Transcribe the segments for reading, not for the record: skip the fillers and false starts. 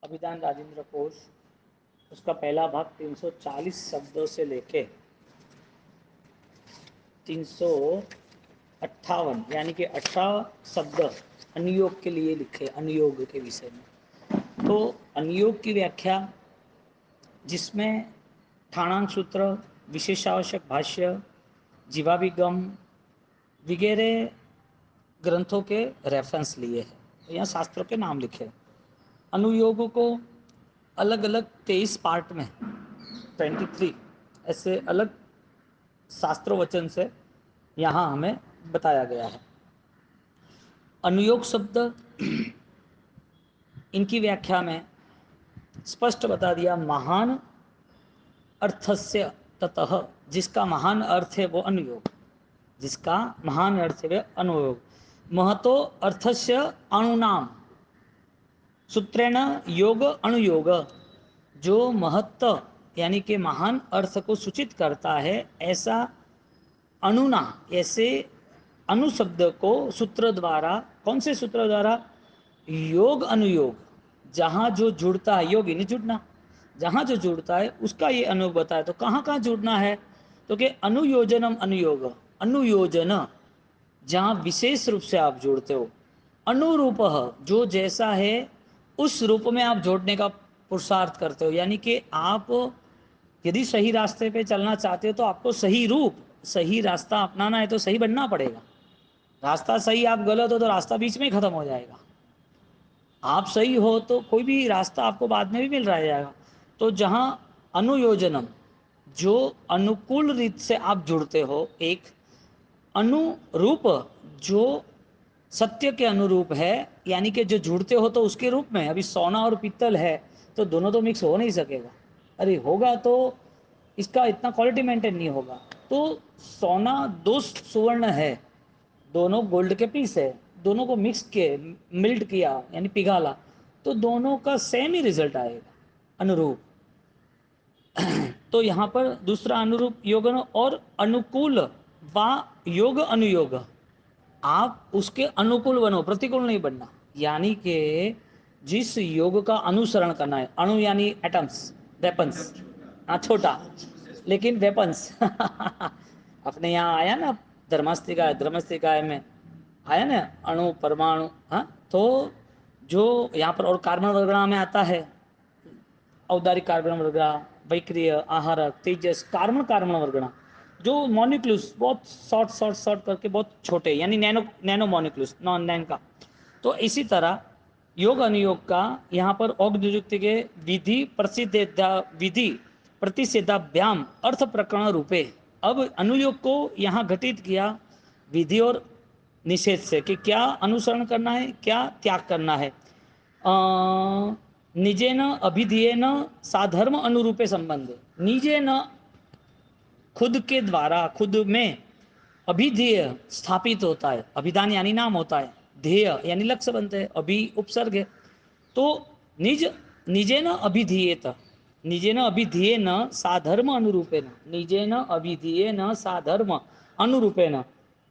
अभिधान राजेंद्र कोश, उसका पहला भाग 340 शब्दों से लेके 358 यानी कि 18 शब्द अनुयोग के लिए लिखे, अनुयोग के विषय में। तो अनुयोग की व्याख्या, जिसमें ठाणांक सूत्र, विशेषावश्यक भाष्य, जीवाभिगम वगैरह ग्रंथों के रेफरेंस लिए हैं, यहाँ शास्त्रों के नाम लिखे। अनुयोग को अलग अलग 23 पार्ट में 23 ऐसे अलग शास्त्र वचन से यहाँ हमें बताया गया है। अनुयोग शब्द इनकी व्याख्या में स्पष्ट बता दिया, महान अर्थस्य ततः, जिसका महान अर्थ है वो अनुयोग, जिसका महान अर्थ है अनुयोग। महतो अर्थस्य अणुनाम सूत्रेण योग अनुयोग, जो महत्व यानी कि महान अर्थ को सूचित करता है, ऐसा अणुना, ऐसे अनु शब्द को सूत्र द्वारा, कौन से सूत्र द्वारा? योग अनुयोग, जहाँ जो जुड़ता है, योग नहीं जुड़ना, जहाँ जो जुड़ता है उसका ये अनुयोग बताया। तो कहाँ कहाँ जुड़ना है? तो कि अनुयोजनम अनुयोग, अनुयोजन जहाँ विशेष रूप से आप जोड़ते हो, अनुरूप जो जैसा है उस रूप में आप जोड़ने का पुरुषार्थ करते हो। यानी कि आप यदि सही रास्ते पे चलना चाहते हो तो आपको सही रूप, सही रास्ता अपनाना है तो सही बनना पड़ेगा। रास्ता सही, आप गलत हो तो रास्ता बीच में ही खत्म हो जाएगा। आप सही हो तो कोई भी रास्ता आपको बाद में भी मिल रहा जाएगा। तो जहाँ अनुयोजनम, जो अनुकूल रीत से आप जुड़ते हो, एक अनुरूप जो सत्य के अनुरूप है, यानी कि जो जुड़ते हो तो उसके रूप में। अभी सोना और पीतल है तो दोनों तो मिक्स हो नहीं सकेगा, अरे होगा तो इसका इतना क्वालिटी मेंटेन नहीं होगा। तो सोना दो सुवर्ण है, दोनों गोल्ड के पीस है, दोनों को मिक्स किए, मिल्ट किया यानी पिघाला, तो दोनों का सेम ही रिजल्ट आएगा, अनुरूप। तो यहाँ पर दूसरा अनुरूप योग और अनुकूल व योग अनुयोग, आप उसके अनुकूल बनो, प्रतिकूल नहीं बनना। यानी कि जिस योग का अनुसरण करना है, अणु यानी एटम्स, वेपन्स, हाँ छोटा लेकिन वेपन्स अपने यहाँ आया ना धर्मास्तिका, धर्मास्तिका में आया ना अणु परमाणु, हाँ। तो जो यहाँ पर और कार्बन वर्गणा में आता है, औदारिक कार्बन वर्गणा, वैक्रिय, आहारक, तेजस, कार्बन कार्बन वर्गणा, जो मॉलिक्यूल्स बहुत शॉर्ट शॉर्ट शॉर्ट करके बहुत छोटे, यानी नैनो नैनो मॉलिक्यूल्स, नॉन नैन का। तो इसी तरह योग अनुयोग का यहाँ पर औग्नियुक्ति के विधि प्रसिद्ध विधि प्रतिषेधाभ्याम अर्थ प्रकरण रूपे। अब अनुयोग को यहाँ घटित किया विधि और निषेध से, कि क्या अनुसरण करना है, क्या त्याग करना है। निजेन अभिधेयन साधर्म अनुरूपे संबंध, निजेन खुद के द्वारा, खुद में अभिधेय स्थापित होता है, अभिधान यानी नाम होता है, ध्येय यानी लक्ष्य बनते हैं, अभि उपसर्ग है। तो निज निजेन अभिधीयेत, निजेन अभिधीयेन साधर्म अनुरूपेण, निजेन अभिधीयेन साधर्म अनुरूपेण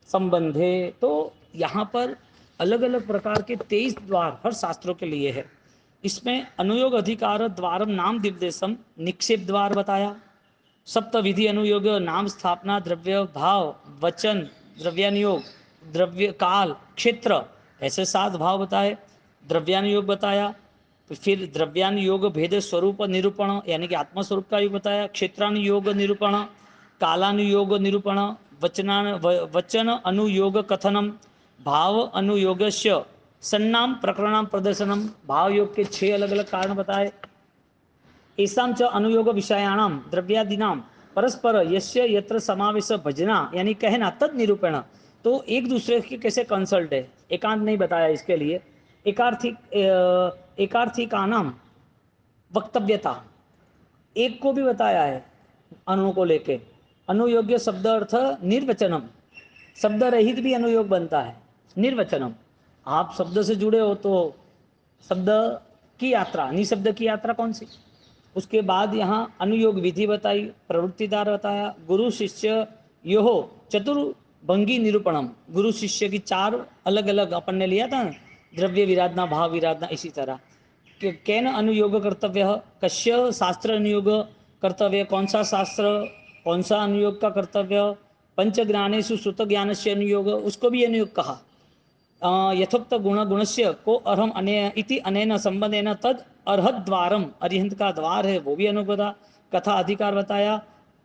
संबंधे। तो यहाँ पर अलग अलग प्रकार के 23 द्वार हर शास्त्रों के लिए है। इसमें अनुयोग अधिकार द्वारम नाम दिव्देशम निक्षेप द्वार बताया, सप्त विधि अनुयोग, नाम स्थापना, द्रव्य भाव, वचन, द्रव्यानुयोग, द्रव्य काल, क्षेत्र, ऐसे 7 भाव बताए। द्रव्यानुयोग बताया, फिर द्रव्यानुयोग भेद स्वरूप निरूपण यानी कि आत्मस्वरूप का योग बताया, क्षेत्रानुयोग निरूपण, कालानुयोग निरूपण, वचन अनुयोग कथनम, भाव अनुयोगस्य सन्नाम प्रकरणाम प्रदर्शनम, भाव योग के 6 अलग अलग कारण बताए। ऐसा च अनुयोग विषयाणाम द्रव्यादीनाम परस्पर यस्य यत्र समावेश भजना यानी कहना, तद निरूपण। तो एक दूसरे के कैसे कंसल्ट है, एकांत नहीं बताया इसके लिए। एकार्थी का नाम वक्तव्यता, एक को भी बताया है अणु को लेके। अनुयोग्य शब्द अर्थ निर्वचनम, शब्द रहित भी अनुयोग बनता है, निर्वचनम। आप शब्द से जुड़े हो तो शब्द की यात्रा, निशब्द की यात्रा कौन सी। उसके बाद यहाँ अनुयोग विधि बताई, प्रवृत्तिदार बताया, गुरु शिष्य यो चतुर्भंगी निरूपणम, गुरु शिष्य की 4 अलग अलग अपन ने लिया था, द्रव्य विराधना, भाव विराधना, इसी तरह केन अनुयोग कर्तव्य, कस्य शास्त्र अनुयोग कर्तव्य, कौन सा शास्त्र कौन सा अनुयोग का कर्तव्य, पंच ज्ञानेषु श्रुत ज्ञान से अनुयोग, उसको भी अनुयोग कहा। यथोक्त गुण गुणस्य को अर्हम अने इति अनेन संबंधेन तद अर्हत द्वारम, अरिहंत का द्वार है वो भी अनुयोग बता, कथा अधिकार बताया।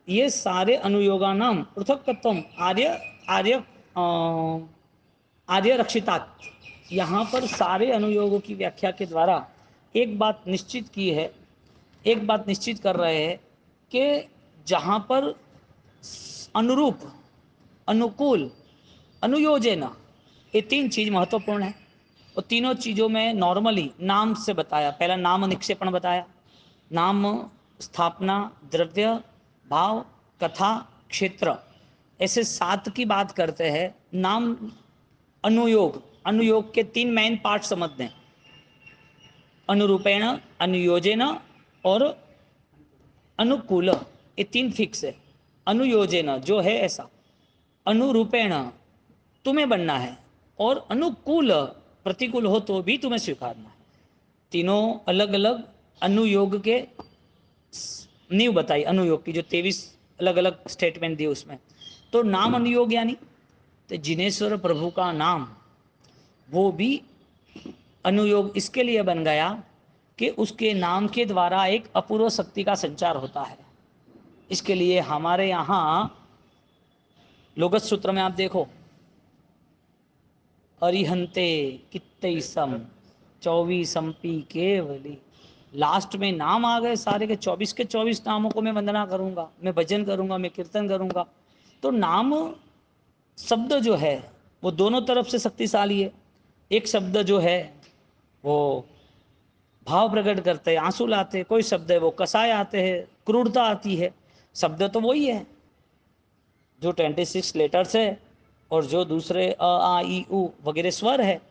ये सारे अनुयोगा नाम पृथकत्वम आर्य आर्य आर्य रक्षितात। यहाँ पर सारे अनुयोगों की व्याख्या के द्वारा एक बात निश्चित की है, एक बात निश्चित कर रहे हैं कि जहाँ पर अनुरूप, अनुकूल, अनुयोजन, ये तीन चीज महत्वपूर्ण है। और तीनों चीज़ों में नॉर्मली नाम से बताया, पहला नाम निक्षेपण बताया, नाम स्थापना, द्रव्य, भाव, कथा, क्षेत्र, ऐसे 7 की बात करते हैं। नाम अनुयोग, अनुयोग के 3 मेन पार्ट समझ दें, अनुरूपेण, अनुयोजेन और अनुकूल, ये 3 फिक्स है। अनुयोजेन जो है ऐसा, अनुरूपेण तुम्हें बनना है, और अनुकूल प्रतिकूल हो तो भी तुम्हें स्वीकारना है। तीनों अलग अलग अनुयोग के नींव बताई, अनुयोग की जो 23 अलग अलग स्टेटमेंट दी उसमें। तो नाम अनुयोग यानी तो जिनेश्वर प्रभु का नाम वो भी अनुयोग इसके लिए बन गया कि उसके नाम के द्वारा एक अपूर्व शक्ति का संचार होता है। इसके लिए हमारे यहाँ लोगत सूत्र में आप देखो, अरिहंते कित्तैसम 24 केवली, लास्ट में नाम आ गए सारे के 24 नामों को मैं वंदना करूंगा, मैं भजन करूंगा, मैं कीर्तन करूंगा। तो नाम शब्द जो है वो दोनों तरफ से शक्तिशाली है। एक शब्द जो है वो भाव प्रकट करते हैं, आंसू लाते, कोई शब्द है वो कसाय आते हैं, क्रूरता आती है। शब्द तो वही है जो 26 लेटर्स है और जो दूसरे अ आ ई उ वगैरह स्वर है।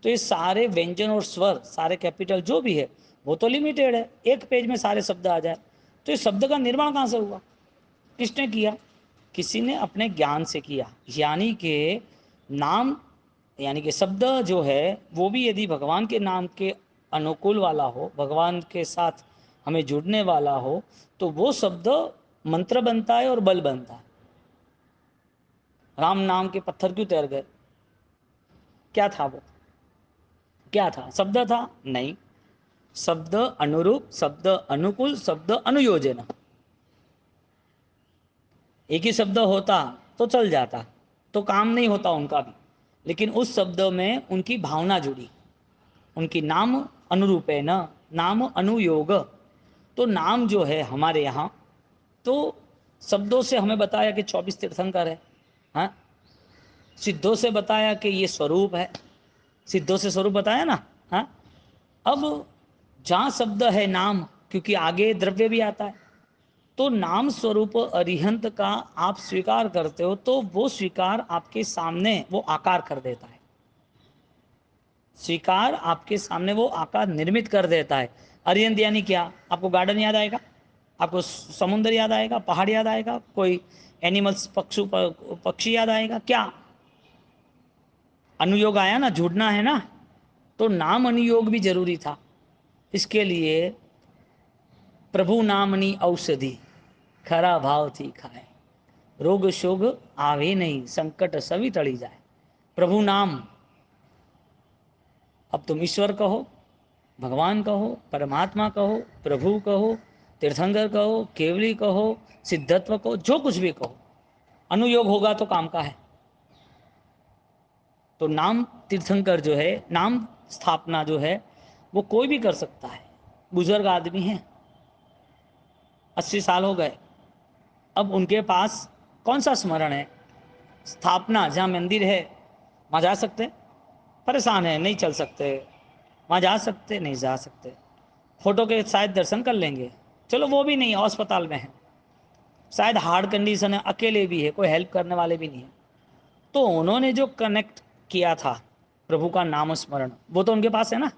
तो ये सारे व्यंजन और स्वर, सारे कैपिटल जो भी है वो तो लिमिटेड है, एक पेज में सारे शब्द आ जाए। तो इस शब्द का निर्माण कहाँ से हुआ, किसने किया? किसी ने अपने ज्ञान से किया। यानी कि नाम, यानी कि शब्द जो है वो भी यदि भगवान के नाम के अनुकूल वाला हो, भगवान के साथ हमें जुड़ने वाला हो, तो वो शब्द मंत्र बनता है और बल बनता है। राम नाम के पत्थर क्यों तैर गए? क्या था वो? क्या था? शब्द था? नहीं, शब्द अनुरूप, शब्द अनुकूल, शब्द अनुयोजन। एक ही शब्द होता तो चल जाता, तो काम नहीं होता उनका भी, लेकिन उस शब्द में उनकी भावना जुड़ी, उनकी नाम अनुरूप है ना, नाम अनुयोग। तो नाम जो है हमारे यहाँ तो शब्दों से हमें बताया कि 24 तीर्थंकर है, हाँ। सिद्धों से बताया कि ये स्वरूप है, सिद्धों से स्वरूप बताया ना, हाँ। अब जहाँ शब्द है नाम, क्योंकि आगे द्रव्य भी आता है, तो नाम स्वरूप अरिहंत का आप स्वीकार करते हो तो वो स्वीकार आपके सामने वो आकार कर देता है, स्वीकार आपके सामने वो आकार निर्मित कर देता है। अरिहंत यानी क्या? आपको गार्डन याद आएगा, आपको समुद्र याद आएगा, पहाड़ याद आएगा, कोई एनिमल्स पक्षी याद आएगा क्या? अनुयोग आया ना, जुड़ना है ना, तो नाम अनुयोग भी जरूरी था। इसके लिए प्रभु नामनी औषधि खरा भाव थी खाए, रोग शोग आवे नहीं, संकट सभी टली जाए। प्रभु नाम, अब तुम ईश्वर कहो, भगवान कहो, परमात्मा कहो, प्रभु कहो, तीर्थंकर कहो, केवली कहो, सिद्धत्व कहो, जो कुछ भी कहो, अनुयोग होगा तो काम का है। तो नाम तीर्थंकर जो है, नाम स्थापना जो है वो कोई भी कर सकता है। बुजुर्ग आदमी हैं, 80 साल हो गए, अब उनके पास कौन सा स्मरण है? स्थापना, जहाँ मंदिर है वहाँ जा सकते, परेशान है नहीं चल सकते, वहाँ जा सकते नहीं जा सकते, फोटो के शायद दर्शन कर लेंगे, चलो वो भी नहीं, अस्पताल में है, शायद हार्ड कंडीशन है, अकेले भी है, कोई हेल्प करने वाले भी नहीं है। तो उन्होंने जो कनेक्ट किया था प्रभु का नाम स्मरण, वो तो उनके पास है ना।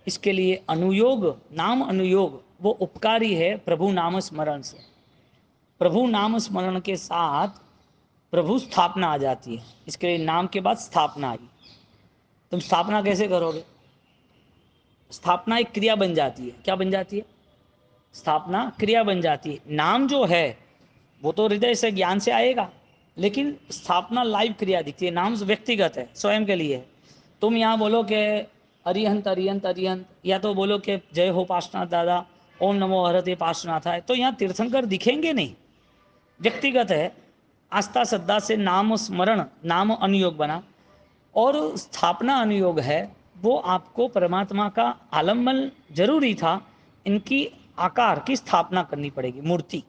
इसके लिए अनुयोग, नाम अनुयोग वो उपकारी है प्रभु नाम स्मरण से। प्रभु नाम स्मरण के साथ प्रभु स्थापना आ जाती है। इसके लिए नाम के बाद स्थापना आई। तुम स्थापना कैसे करोगे? स्थापना एक क्रिया बन जाती है। क्या बन जाती है? स्थापना क्रिया बन जाती है। नाम जो है वो तो हृदय से ज्ञान से आएगा, लेकिन स्थापना लाइव क्रिया दिखती है। नाम व्यक्तिगत है, स्वयं के लिए है। तुम यहाँ बोलो कि अरिहंत अरिहंत अरिहंत, या तो बोलो कि जय हो पार्श्वनाथ दादा, ओम नमो हरते पार्श्वनाथ है, तो यहाँ तीर्थंकर दिखेंगे नहीं। व्यक्तिगत है। आस्था श्रद्धा से नाम स्मरण, नाम अनुयोग बना, और स्थापना अनुयोग है। वो आपको परमात्मा का आलम्बन जरूरी था, इनकी आकार की स्थापना करनी पड़ेगी, मूर्ति।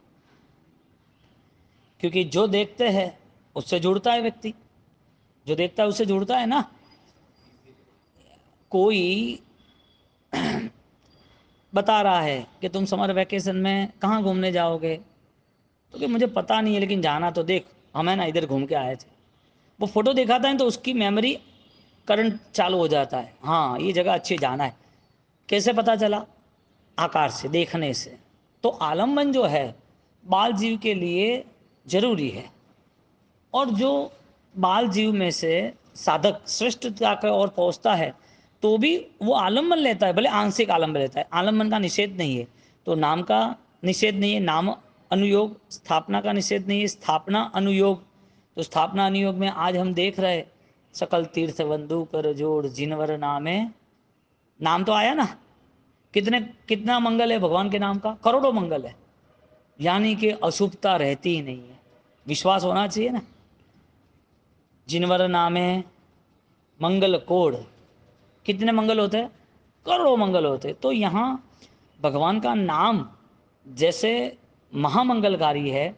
क्योंकि जो देखते हैं उससे जुड़ता है व्यक्ति, जो देखता है उससे जुड़ता है ना। कोई बता रहा है कि तुम समर वैकेशन में कहाँ घूमने जाओगे, तो कि मुझे पता नहीं है लेकिन जाना तो देख, हम है ना इधर घूम के आए थे। वो फोटो दिखाता है तो उसकी मेमोरी करंट चालू हो जाता है, हाँ ये जगह अच्छी जाना है। कैसे पता चला? आकार से, देखने से। तो आलम्बन जो है बाल जीव के लिए जरूरी है। और जो बाल जीव में से साधक श्रेष्ठता की ओर पहुंचता है तो भी वो आलम्बन लेता है, भले आंशिक आलम्बन लेता है। आलम्बन का निषेध नहीं है, तो नाम का निषेध नहीं है, नाम अनुयोग। स्थापना का निषेध नहीं है, स्थापना अनुयोग। तो स्थापना अनुयोग में आज हम देख रहे, सकल तीर्थ बंधु कर जोड़ जिनवर नामे। नाम तो आया ना, कितने कितना मंगल है भगवान के नाम का, करोड़ों मंगल है। यानी कि अशुभता रहती ही नहीं है, विश्वास होना चाहिए ना। जिनवर नामे मंगल कोड, कितने मंगल होते हैं? करोड़ों मंगल होते हैं। तो यहाँ भगवान का नाम जैसे महामंगलकारी है,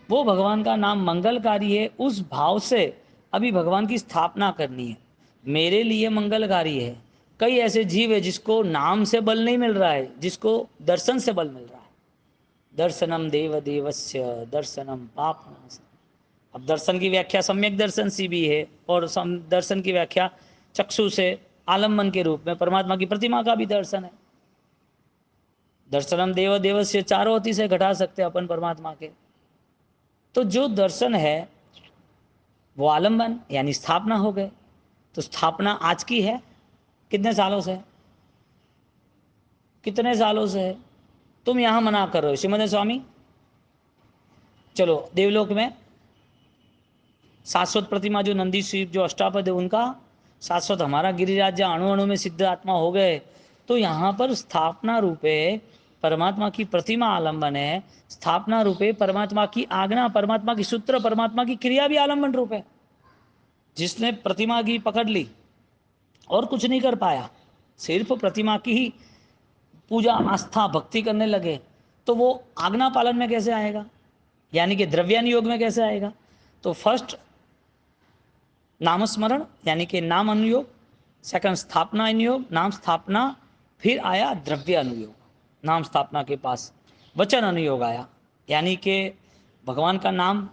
वो भगवान का नाम मंगलकारी है, उस भाव से अभी भगवान की स्थापना करनी है। मेरे लिए मंगलकारी है। कई ऐसे जीव है जिसको नाम से बल नहीं मिल रहा है, जिसको दर्शन से बल मिल रहा है। दर्शनम देव देवस्य दर्शनम पाप नाश। अब दर्शन की व्याख्या सम्यक दर्शन सी भी है, और दर्शन की व्याख्या चक्षु से आलम्बन के रूप में परमात्मा की प्रतिमा का भी दर्शन है। दर्शनम देव देवस्य चारों अति से घटा सकते अपन परमात्मा के। तो जो दर्शन है वो आलम्बन यानी स्थापना हो गए। तो स्थापना आज की है, कितने सालों से? कितने सालों से है? तुम यहां मना कर रहे हो श्रीमद स्वामी, चलो देवलोक में शाश्वत प्रतिमा जो नंदी शिव जो अष्टापद है उनका शाश्वत, हमारा गिरिराज जहाँ अणु अणु में सिद्ध आत्मा हो गए, तो यहाँ पर स्थापना रूपे परमात्मा की प्रतिमा आलम्बन है। स्थापना रूपे परमात्मा की आज्ञा, परमात्मा की सूत्र, परमात्मा की क्रिया भी आलम्बन रूप है। जिसने प्रतिमा की पकड़ ली और कुछ नहीं कर पाया, सिर्फ प्रतिमा की ही पूजा आस्था भक्ति करने लगे, तो वो आज्ञा पालन में कैसे आएगा? यानी कि द्रव्यानुयोग में कैसे आएगा? तो फर्स्ट नामस्मरण यानी कि नाम अनुयोग, सेकंड स्थापना अनुयोग, नाम स्थापना, फिर आया द्रव्य अनुयोग। नाम स्थापना के पास वचन अनुयोग आया, यानी कि भगवान का नाम,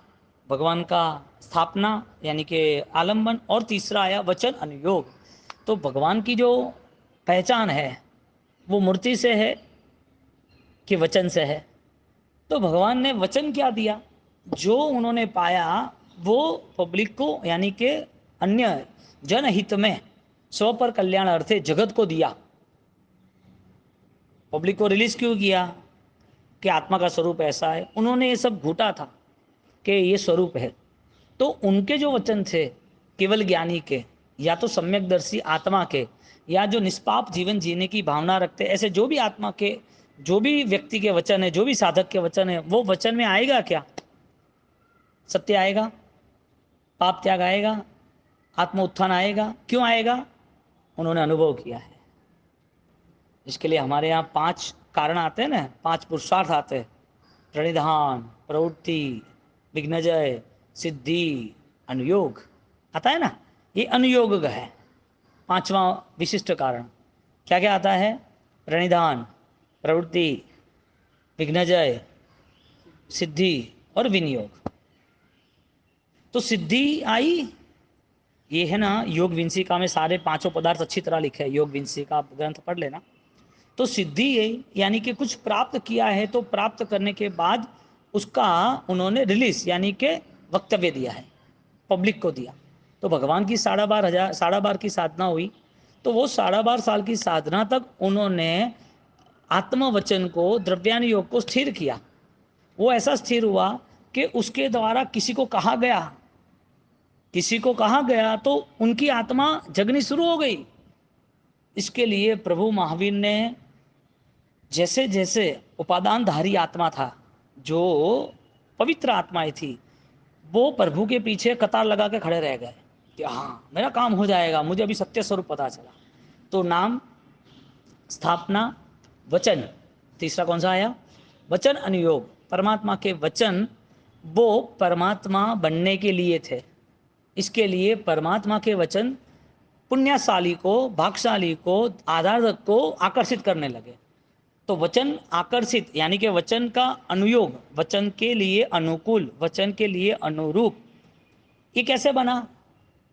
भगवान का स्थापना यानी कि आलम्बन, और तीसरा आया वचन अनुयोग। तो भगवान की जो पहचान है वो मूर्ति से है कि वचन से है? तो भगवान ने वचन क्या दिया? जो उन्होंने पाया वो पब्लिक को यानी कि अन्य जनहित में स्व पर कल्याण अर्थे जगत को दिया। पब्लिक को रिलीज क्यों किया? कि आत्मा का स्वरूप ऐसा है, उन्होंने ये सब घूटा था कि ये स्वरूप है। तो उनके जो वचन थे केवल ज्ञानी के, या तो सम्यकदर्शी आत्मा के, या जो निष्पाप जीवन जीने की भावना रखते, ऐसे जो भी आत्मा के, जो भी व्यक्ति के वचन है, जो भी साधक के वचन है, वो वचन में आएगा क्या? सत्य आएगा, पाप त्याग आएगा, आत्म उत्थान आएगा। क्यों आएगा? उन्होंने अनुभव किया है। इसके लिए हमारे यहाँ 5 कारण आते हैं ना, 5 पुरुषार्थ आते हैं। प्रणिधान, प्रवृत्ति, विघ्नजय, सिद्धि, अनुयोग आता है ना। ये अनुयोग है 5वां विशिष्ट कारण। क्या क्या आता है? प्रणिधान, प्रवृत्ति, विघ्नजय, सिद्धि और विनियोग। तो सिद्धि आई, ये है ना योग विंसिका में सारे 5 पदार्थ अच्छी तरह लिखे हैं। योग विंसिका आप ग्रंथ पढ़ लेना। तो सिद्धि यानी कि कुछ प्राप्त किया है, तो प्राप्त करने के बाद उसका उन्होंने रिलीज यानी कि वक्तव्य दिया है, पब्लिक को दिया। तो भगवान की 12,500 की साधना हुई, तो वो 12.5 साल की साधना तक उन्होंने आत्मवचन को, द्रव्यान योग को स्थिर किया। वो ऐसा स्थिर हुआ कि उसके द्वारा किसी को कहा गया तो उनकी आत्मा जगनी शुरू हो गई। इसके लिए प्रभु महावीर ने जैसे जैसे उपादानधारी आत्मा था, जो पवित्र आत्माएं थी, वो प्रभु के पीछे कतार लगा के खड़े रह गए कि हाँ मेरा काम हो जाएगा, मुझे अभी सत्य स्वरूप पता चला। तो नाम, स्थापना, वचन, तीसरा कौन सा आया? वचन अनुयोग। परमात्मा के वचन वो परमात्मा बनने के लिए थे। इसके लिए परमात्मा के वचन पुण्यशाली को, भाग्यशाली को, आराधक को आकर्षित करने लगे। तो वचन आकर्षित यानी कि वचन का अनुयोग, वचन के लिए अनुकूल, वचन के लिए अनुरूप, ये कैसे बना?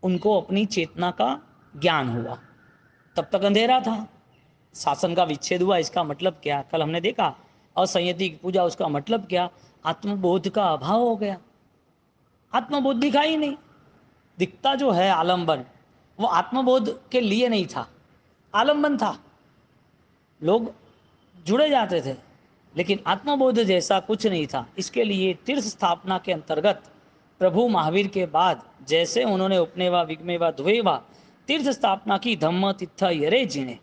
उनको अपनी चेतना का ज्ञान हुआ। तब तक अंधेरा था, शासन का विच्छेद हुआ। इसका मतलब क्या? कल हमने देखा असंयति की पूजा, उसका मतलब क्या? आत्मबोध का अभाव हो गया, आत्मबोध दिखा ही नहीं। दिखता जो है आलंबन, वो आत्मबोध के लिए नहीं था, आलंबन था। लोग जुड़े जाते थे, लेकिन आत्मबोध जैसा कुछ नहीं था। इसके लिए तीर्थ स्थापना के अंतर्गत प्रभु महावीर के बाद जैसे उन्होंने उपनेवा, विग्मेवा, द्वेवा तीर्थ स्थापना की, धम्म तीर्थ यरे जिणे।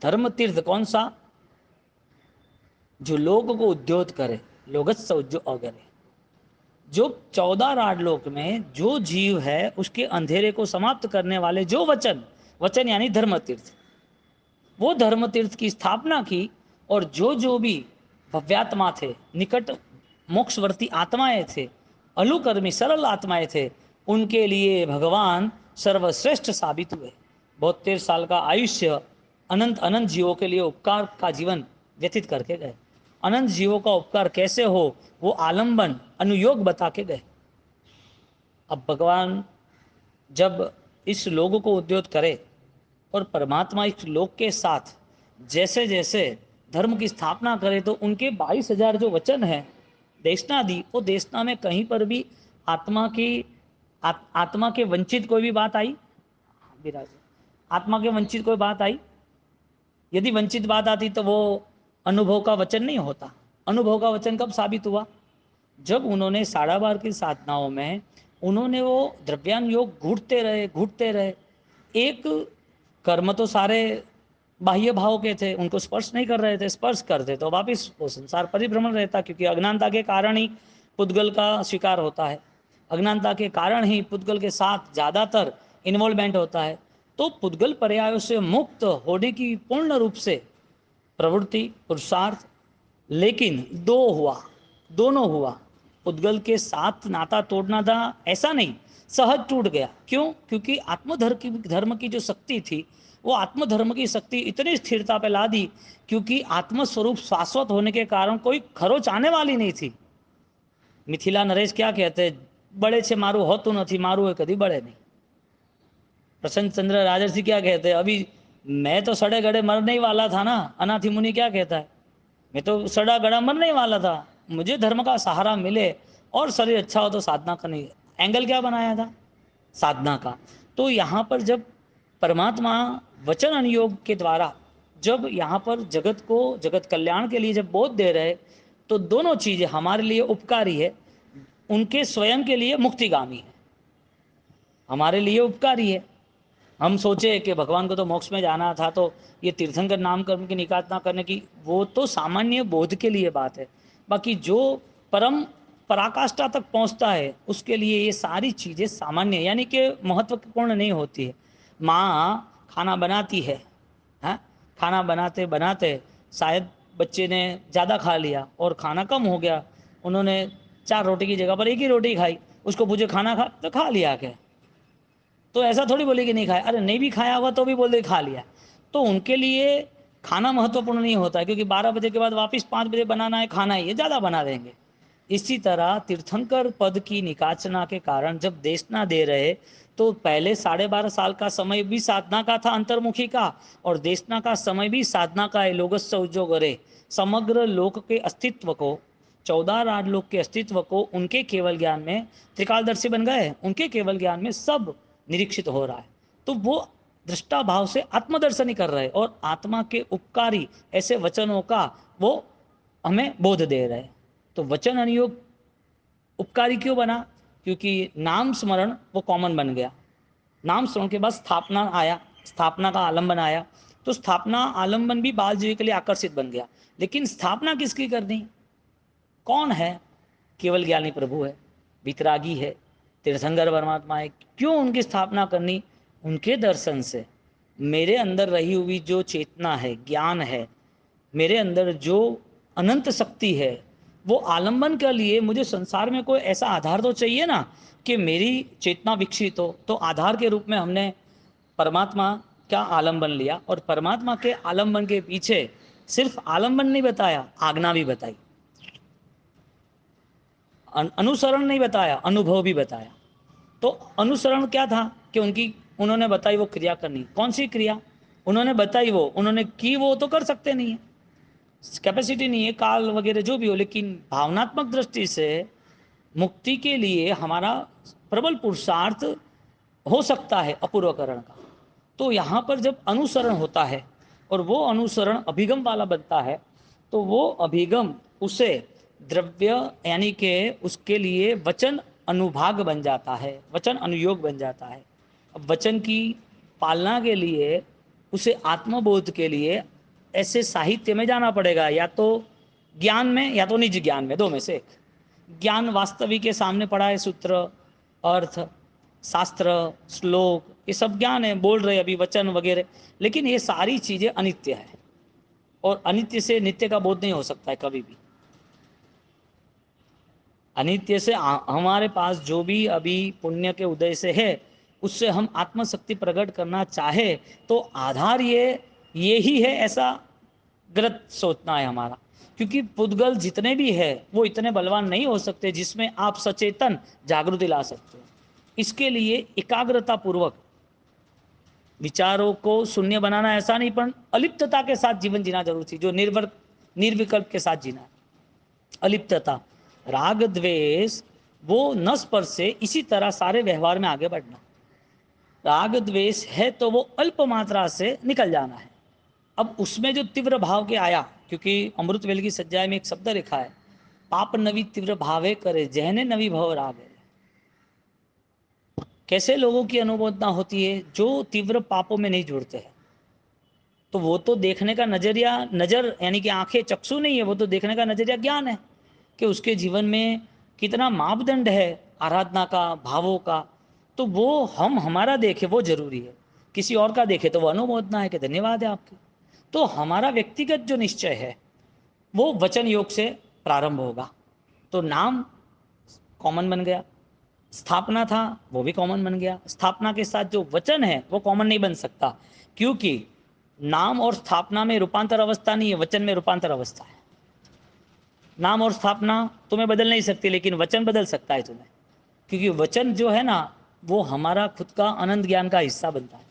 धर्म तीर्थ कौन सा? जो लोग को उद्योत करे, लोगत जो अगरे। जो 14 राजलोक में जो जीव है उसके अंधेरे को समाप्त करने वाले जो वचन, वचन यानी धर्म तीर्थ, वो धर्म तीर्थ की स्थापना की। और जो भी भव्यात्मा थे, निकट मोक्षवर्ती आत्माएं थे, अलुकर्मी सरल आत्माएं थे, उनके लिए भगवान सर्वश्रेष्ठ साबित हुए। 72 साल का आयुष्य अनंत अनंत जीवों के लिए उपकार का जीवन व्यतीत करके गए। अनंत जीवों का उपकार कैसे हो, वो आलंबन अनुयोग बता के गए। अब भगवान जब इस लोगों को उद्योत करे और परमात्मा इस लोक के साथ जैसे जैसे धर्म की स्थापना करे, तो उनके 22,000 जो वचन है देशना दी, वो देशना में कहीं पर भी आत्मा के वंचित कोई भी बात आई? विराज, आत्मा के वंचित कोई बात आई? यदि वंचित बात आती तो वो अनुभव का वचन नहीं होता। अनुभव का वचन कब साबित हुआ? जब उन्होंने 12.5 की साधनाओं में उन्होंने वो द्रव्यान योग घूटते रहे। एक कर्म तो सारे बाह्य भाव के थे, उनको स्पर्श नहीं कर रहे थे। स्पर्श करते तो वापिस वो संसार परिभ्रमण रहता, क्योंकि अज्ञानता के कारण ही पुद्गल का स्वीकार होता है, अज्ञानता के कारण ही पुद्गल के साथ ज़्यादातर इन्वॉल्वमेंट होता है। तो पुद्गल पर्यायों से मुक्त होने की पूर्ण रूप से प्रवृत्ति, पुरुषार्थ, लेकिन दोनों हुआ। पुद्गल के साथ नाता तोड़ना था ऐसा नहीं, सहज टूट गया। क्यों? क्योंकि धर्म की जो शक्ति थी, वो आत्मधर्म की शक्ति इतनी स्थिरता पे ला दी, क्योंकि आत्मस्वरूप शाश्वत होने के कारण कोई खरोच आने वाली नहीं थी। मिथिला नरेश क्या कहते हैं? बड़े छे मारू होतुं नहीं, मारू है कभी बड़े नहीं। प्रसन्न चंद्र राजर्षि क्या कहते हैं? अभी मैं तो सड़े गड़े मरने ही वाला था ना। अनाथि मुनि क्या कहता है? मैं तो सड़ा गड़ा मरने ही वाला था, मुझे धर्म का सहारा मिले और शरीर अच्छा हो तो साधना करनी। एंगल क्या बनाया था? साधना का। तो यहाँ पर जब परमात्मा वचन अनुयोग के द्वारा जब यहाँ पर जगत को, जगत कल्याण के लिए जब बोध दे रहे, तो दोनों चीज़ें हमारे लिए उपकारी है, उनके स्वयं के लिए मुक्तिगामी है, हमारे लिए उपकारी है। हम सोचे कि भगवान को तो मोक्ष में जाना था, तो ये तीर्थंकर नाम कर्म की निकातना करने की, वो तो सामान्य बोध के लिए बात है। बाकी जो परम पराकाष्ठा तक पहुंचता है उसके लिए ये सारी चीज़ें सामान्य यानी कि महत्वपूर्ण नहीं होती है। माँ खाना बनाती है, हाँ, खाना बनाते बनाते शायद बच्चे ने ज़्यादा खा लिया और खाना कम हो गया, उन्होंने 4 रोटी की जगह पर 1 ही रोटी खाई। उसको पूछे खाना खा, तो खा लिया क्या? तो ऐसा थोड़ी बोले कि नहीं खाया, अरे नहीं भी खाया होगा तो भी बोल दे खा लिया। तो उनके लिए खाना महत्वपूर्ण नहीं होता है, क्योंकि 12 बजे के बाद वापस 5 बजे बनाना है, खाना ही है, ज़्यादा बना देंगे। इसी तरह तीर्थंकर पद की निकाचना के कारण जब देशना दे रहे, तो पहले 12.5 साल का समय भी साधना का था, अंतर्मुखी का, और देशना का समय भी साधना का है। लोगस्य उद्योगरे, समग्र लोक के अस्तित्व को, 14 राजलोक के अस्तित्व को उनके केवल ज्ञान में त्रिकालदर्शी बन गए, उनके केवल ज्ञान में सब निरीक्षित हो रहा है। तो वो दृष्टा भाव से आत्मदर्शन ही कर रहे और आत्मा के उपकारी ऐसे वचनों का वो हमें बोध दे रहे। तो वचन अनुयोग उपकारी क्यों बना? क्योंकि नाम स्मरण वो कॉमन बन गया। नाम स्मरण के बाद स्थापना आया, स्थापना का आलम्बन आया, तो स्थापना आलम्बन भी बाल जीव के लिए आकर्षित बन गया। लेकिन स्थापना किसकी करनी? कौन है? केवल ज्ञानी प्रभु है, वितरागी है, तीर्थंकर परमात्मा है। क्यों उनकी स्थापना करनी? उनके दर्शन से मेरे अंदर रही हुई जो चेतना है, ज्ञान है, मेरे अंदर जो अनंत शक्ति है, वो आलंबन के लिए मुझे संसार में कोई ऐसा आधार तो चाहिए ना कि मेरी चेतना विकसित हो। तो आधार के रूप में हमने परमात्मा का आलंबन लिया और परमात्मा के आलंबन के पीछे सिर्फ आलंबन नहीं बताया, आज्ञा भी बताई, अनुसरण नहीं बताया, अनुभव भी बताया। तो अनुसरण क्या था कि उन्होंने बताई वो क्रिया करनी। कौन सी क्रिया उन्होंने बताई? वो उन्होंने की, वो तो कर सकते नहीं है, कैपेसिटी नहीं है, काल वगैरह जो भी हो। लेकिन भावनात्मक दृष्टि से मुक्ति के लिए हमारा प्रबल पुरुषार्थ हो सकता है अपूर्वकरण का। तो यहाँ पर जब अनुसरण होता है और वो अनुसरण अभिगम वाला बनता है, तो वो अभिगम उसे द्रव्य यानी कि उसके लिए वचन अनुभाग बन जाता है, वचन अनुयोग बन जाता है। अब वचन की पालना के लिए उसे आत्मबोध के लिए ऐसे साहित्य में जाना पड़ेगा, या तो ज्ञान में या तो निज ज्ञान में, दो में से एक। ज्ञान वास्तविक के सामने पड़ा है, सूत्र, अर्थ, शास्त्र, श्लोक, ये सब ज्ञान है, बोल रहे अभी वचन वगैरह। लेकिन ये सारी चीजें अनित्य है और अनित्य से नित्य का बोध नहीं हो सकता है कभी भी। अनित्य से हमारे पास जो भी अभी पुण्य के उदय से है, उससे हम आत्मशक्ति प्रकट करना चाहे तो आधार ये ही है, ऐसा गलत सोचना है हमारा। क्योंकि पुद्गल जितने भी है वो इतने बलवान नहीं हो सकते जिसमें आप सचेतन जागृति ला सकते हो। इसके लिए एकाग्रता पूर्वक विचारों को शून्य बनाना ऐसा नहीं, पर अलिप्तता के साथ जीवन जीना जरूर थी, जो निर्विकल्प के साथ जीना। अलिप्तता, राग द्वेष वो न स्पर्श से, इसी तरह सारे व्यवहार में आगे बढ़ना। राग द्वेष है तो वो अल्प मात्रा से निकल जाना है। अब उसमें जो तीव्र भाव के आया, क्योंकि अमृतवेल की सज्जाए में एक शब्द लिखा है, पाप नवी तीव्र भावे करे जहने नवी भव राग है। कैसे लोगों की अनुमोदना होती है? जो तीव्र पापों में नहीं जुड़ते हैं। तो वो तो देखने का नजरिया, नजर यानी कि आंखें चक्षु नहीं है, वो तो देखने का नजरिया ज्ञान है कि उसके जीवन में कितना मापदंड है आराधना का, भावों का। तो वो हम हमारा देखे वो जरूरी है, किसी और का देखे तो वो अनुमोदना है कि धन्यवाद है आपकी। तो हमारा व्यक्तिगत जो निश्चय है वो वचन योग से प्रारंभ होगा। तो नाम कॉमन बन गया, स्थापना था वो भी कॉमन बन गया। स्थापना के साथ जो वचन है वो कॉमन नहीं बन सकता, क्योंकि नाम और स्थापना में रूपांतर अवस्था नहीं है, वचन में रूपांतर अवस्था है। नाम और स्थापना तुम्हें बदल नहीं सकती, लेकिन वचन बदल सकता है तुम्हें, क्योंकि वचन जो है ना वो हमारा खुद का अनंत ज्ञान का हिस्सा बनता है।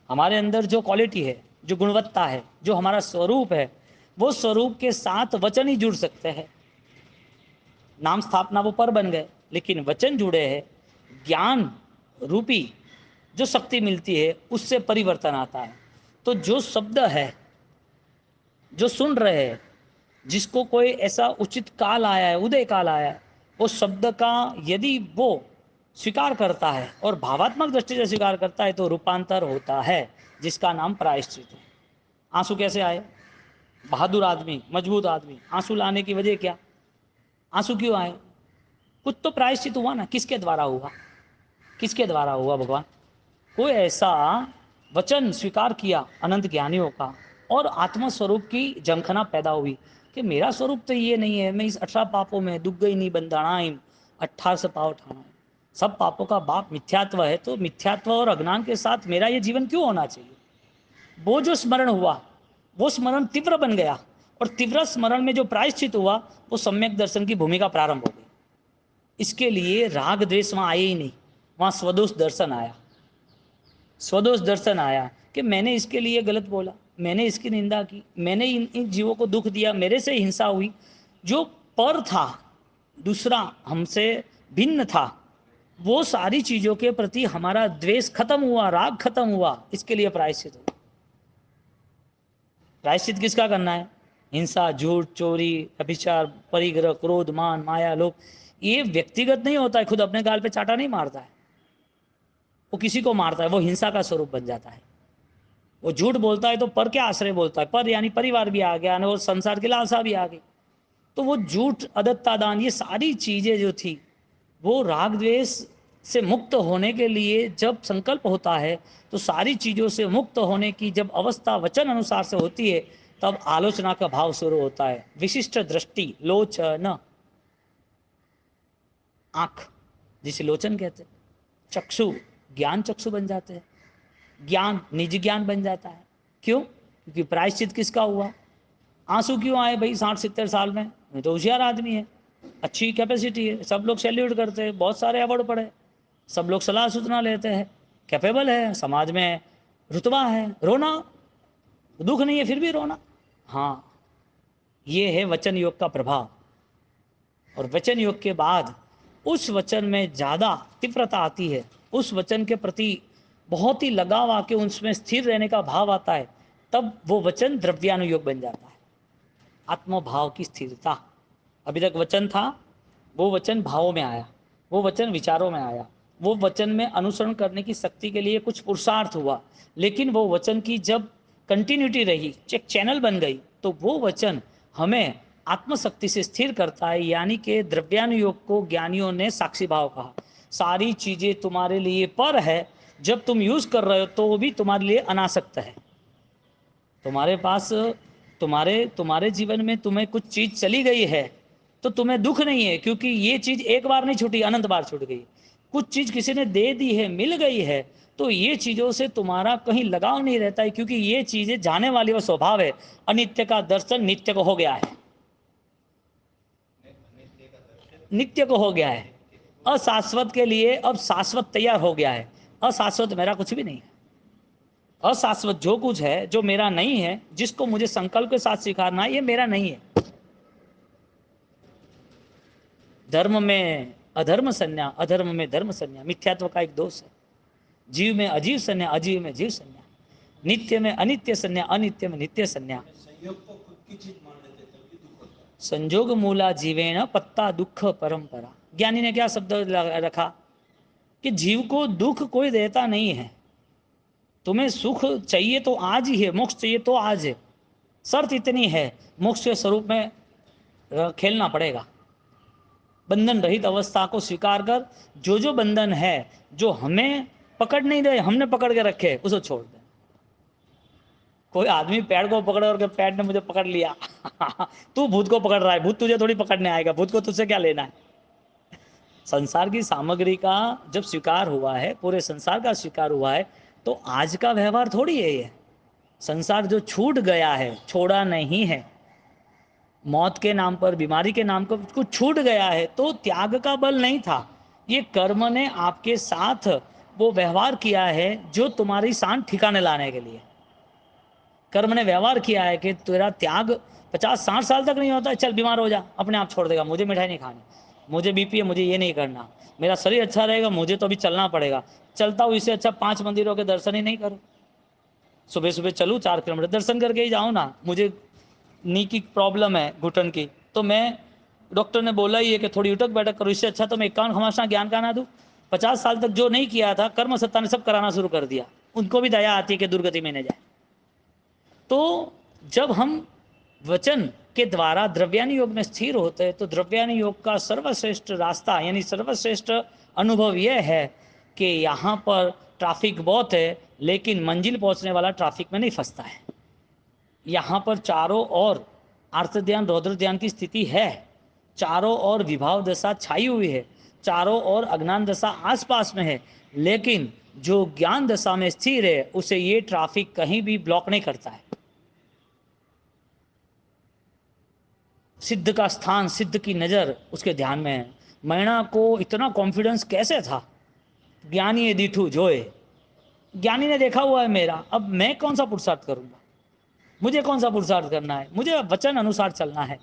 हमारे अंदर जो क्वालिटी है, जो गुणवत्ता है, जो हमारा स्वरूप है, वो स्वरूप के साथ वचन ही जुड़ सकते हैं। नाम स्थापना वो पर बन गए, लेकिन वचन जुड़े हैं, ज्ञान रूपी जो शक्ति मिलती है उससे परिवर्तन आता है। तो जो शब्द है जो सुन रहे हैं, जिसको कोई ऐसा उचित काल आया है, उदय काल आया है, वो शब्द का यदि वो स्वीकार करता है और भावात्मक दृष्टि से स्वीकार करता है तो रूपांतर होता है, जिसका नाम प्रायश्चित है। आंसू कैसे आए? बहादुर आदमी, मजबूत आदमी, आंसू लाने की वजह क्या? आंसू क्यों आए? कुछ तो प्रायश्चित हुआ ना। किसके द्वारा हुआ? किसके द्वारा हुआ भगवान? कोई ऐसा वचन स्वीकार किया अनंत ज्ञानियों का और आत्मस्वरूप की जंखना पैदा हुई कि मेरा स्वरूप तो ये नहीं है, मैं इस 18 पापों में दुख गई नहीं बंधाणाइम 18 से पाव ठाना, सब पापों का बाप मिथ्यात्व है। तो मिथ्यात्व और अज्ञान के साथ मेरा ये जीवन क्यों होना चाहिए? वो जो स्मरण हुआ वो स्मरण तीव्र बन गया, और तीव्र स्मरण में जो प्रायश्चित हुआ वो सम्यक दर्शन की भूमिका प्रारंभ हो गई। इसके लिए राग द्वेष वहाँ आए ही नहीं, वहाँ स्वदोष दर्शन आया। स्वदोष दर्शन आया कि मैंने इसके लिए गलत बोला, मैंने इसकी निंदा की, मैंने इन जीवों को दुख दिया, मेरे से हिंसा हुई। जो पर था, दूसरा हमसे भिन्न था, वो सारी चीजों के प्रति हमारा द्वेष खत्म हुआ, राग खत्म हुआ, इसके लिए प्रायश्चित हो। प्रायश्चित किसका करना है? हिंसा, झूठ, चोरी, अभिचार, परिग्रह, क्रोध, मान, माया, लोभ। ये व्यक्तिगत नहीं होता है, खुद अपने गाल पे चाटा नहीं मारता है, वो किसी को मारता है, वो हिंसा का स्वरूप बन जाता है। वो झूठ बोलता है तो पर क्या आश्रय बोलता है, पर यानी परिवार भी आ गया और संसार की लालसा भी आ गई। तो वो झूठ, अदत्ता दान, ये सारी चीजें जो थी, वो राग द्वेष से मुक्त होने के लिए जब संकल्प होता है, तो सारी चीजों से मुक्त होने की जब अवस्था वचन अनुसार से होती है, तब आलोचना का भाव शुरू होता है। विशिष्ट दृष्टि, लोचन, आंख जिसे लोचन कहते हैं, चक्षु, ज्ञान चक्षु बन जाते हैं, ज्ञान निज ज्ञान बन जाता है। क्यों? क्योंकि प्रायश्चित किसका हुआ? आंसू क्यों आए भाई 60-70 साल में? मैं तो होशियार आदमी है, अच्छी कैपेसिटी है, सब लोग सैल्यूट करते हैं, बहुत सारे अवार्ड पड़े, सब लोग सलाह सूचना लेते हैं, कैपेबल है, समाज में रुतबा है, रोना दुख नहीं है फिर भी रोना। हाँ, ये है वचन योग का प्रभाव। और वचन योग के बाद उस वचन में ज़्यादा तीव्रता आती है, उस वचन के प्रति बहुत ही लगाव आके उसमें स्थिर रहने का भाव आता है, तब वो वचन द्रव्यानुयोग बन जाता है। आत्मभाव की स्थिरता। अभी तक वचन था, वो वचन भावों में आया, वो वचन विचारों में आया, वो वचन में अनुसरण करने की शक्ति के लिए कुछ पुरुषार्थ हुआ, लेकिन वो वचन की जब कंटिन्यूटी रही, एक चैनल बन गई, तो वो वचन हमें आत्मशक्ति से स्थिर करता है। यानी कि द्रव्यानुयोग को ज्ञानियों ने साक्षी भाव कहा। सारी चीजें तुम्हारे लिए पर है, जब तुम यूज कर रहे हो तो वो भी तुम्हारे लिए अनासक्त है। तुम्हारे पास तुम्हारे तुम्हारे जीवन में तुम्हें कुछ चीज चली गई है तो तुम्हें दुख नहीं है, क्योंकि ये चीज एक बार नहीं छूटी, अनंत बार छूट गई। कुछ चीज किसी ने दे दी है, मिल गई है, तो ये चीजों से तुम्हारा कहीं लगाव नहीं रहता है, क्योंकि ये चीजें जाने वाली वो स्वभाव है। अनित्य का दर्शन नित्य को हो गया है, नित्य को हो गया है। अशाश्वत के लिए अब शाश्वत तैयार हो गया है। अशाश्वत मेरा कुछ भी नहीं है। अशाश्वत जो कुछ है, जो मेरा नहीं है, जिसको मुझे संकल्प के साथ स्वीकारना है, ये मेरा नहीं है। धर्म में अधर्म संज्ञा, अधर्म में धर्म संज्ञा, मिथ्यात्व का एक दोष है। जीव में अजीव संज्ञा, अजीव में जीव संज्ञा, नित्य में अनित्य संज्ञा, अनित्य में नित्य संज्ञा। संयोग को खुद की चीज मान लेते तभी दुख होता है। संजोग मूला जीवेन पत्ता दुख परंपरा। ज्ञानी ने क्या शब्द रखा कि जीव को दुख कोई देता नहीं है। तुम्हें सुख चाहिए तो आज ही है, मोक्ष चाहिए तो आज है। शर्त इतनी है, मोक्ष के स्वरूप में खेलना पड़ेगा। बंधन रहित अवस्था को स्वीकार कर, जो जो बंधन है, जो हमें पकड़ नहीं रहे, हमने पकड़ के रखे, उसको छोड़ दे। कोई आदमी पेड़ को पकड़े और पेड़ ने मुझे पकड़ लिया तू भूत को पकड़ रहा है, भूत तुझे थोड़ी पकड़ने आएगा, भूत को तुझसे क्या लेना है। संसार की सामग्री का जब स्वीकार हुआ है, पूरे संसार का स्वीकार हुआ है, तो आज का व्यवहार थोड़ी है ये। संसार जो छूट गया है, छोड़ा नहीं है। मौत के नाम पर, बीमारी के नाम पर कुछ छूट गया है, तो त्याग का बल नहीं था, ये कर्म ने आपके साथ वो व्यवहार किया है जो तुम्हारी शान ठिकाने लाने के लिए। कर्म ने व्यवहार किया है कि तेरा त्याग 50-60 साल तक नहीं होता, चल बीमार हो जा, अपने आप छोड़ देगा, मुझे मिठाई नहीं खानी, मुझे बीपी है, मुझे ये नहीं करना, मेरा शरीर अच्छा रहेगा, मुझे तो अभी चलना पड़ेगा, चलता हूँ, इससे अच्छा 5 मंदिरों के दर्शन ही नहीं करो। सुबह सुबह चलूँ 4 किलोमीटर, दर्शन करके ही जाऊँ ना, मुझे नी की प्रॉब्लम है, घुटन की, तो मैं, डॉक्टर ने बोला ही है कि थोड़ी उठक बैठक करो, इससे अच्छा तो मैं 51 खमासना ज्ञान का ना दूँ। 50 साल तक जो नहीं किया था, कर्म सत्ता ने सब कराना शुरू कर दिया, उनको भी दया आती है कि दुर्गति में न जाए। तो जब हम वचन के द्वारा द्रव्यानि योग में स्थिर होते हैं, तो द्रव्यानि योग का सर्वश्रेष्ठ रास्ता यानी सर्वश्रेष्ठ अनुभव यह है कि यहाँ पर ट्रैफिक बहुत है, लेकिन मंजिल पहुँचने वाला ट्रैफिक में नहीं फंसता है। यहाँ पर चारों ओर आर्त ध्यान, रौद्र ध्यान की स्थिति है, चारों ओर विभाव दशा छाई हुई है, चारों ओर अज्ञान दशा आसपास में है, लेकिन जो ज्ञान दशा में स्थिर है, उसे ये ट्रैफिक कहीं भी ब्लॉक नहीं करता है। सिद्ध का स्थान, सिद्ध की नज़र उसके ध्यान में है। मैणा को इतना कॉन्फिडेंस कैसे था? ज्ञानी है दीठू जोए, ज्ञानी ने देखा हुआ है मेरा, अब मैं कौन सा पुरुषार्थ करूंगा, मुझे कौन सा पुरुषार्थ करना है, मुझे वचन अनुसार चलना है।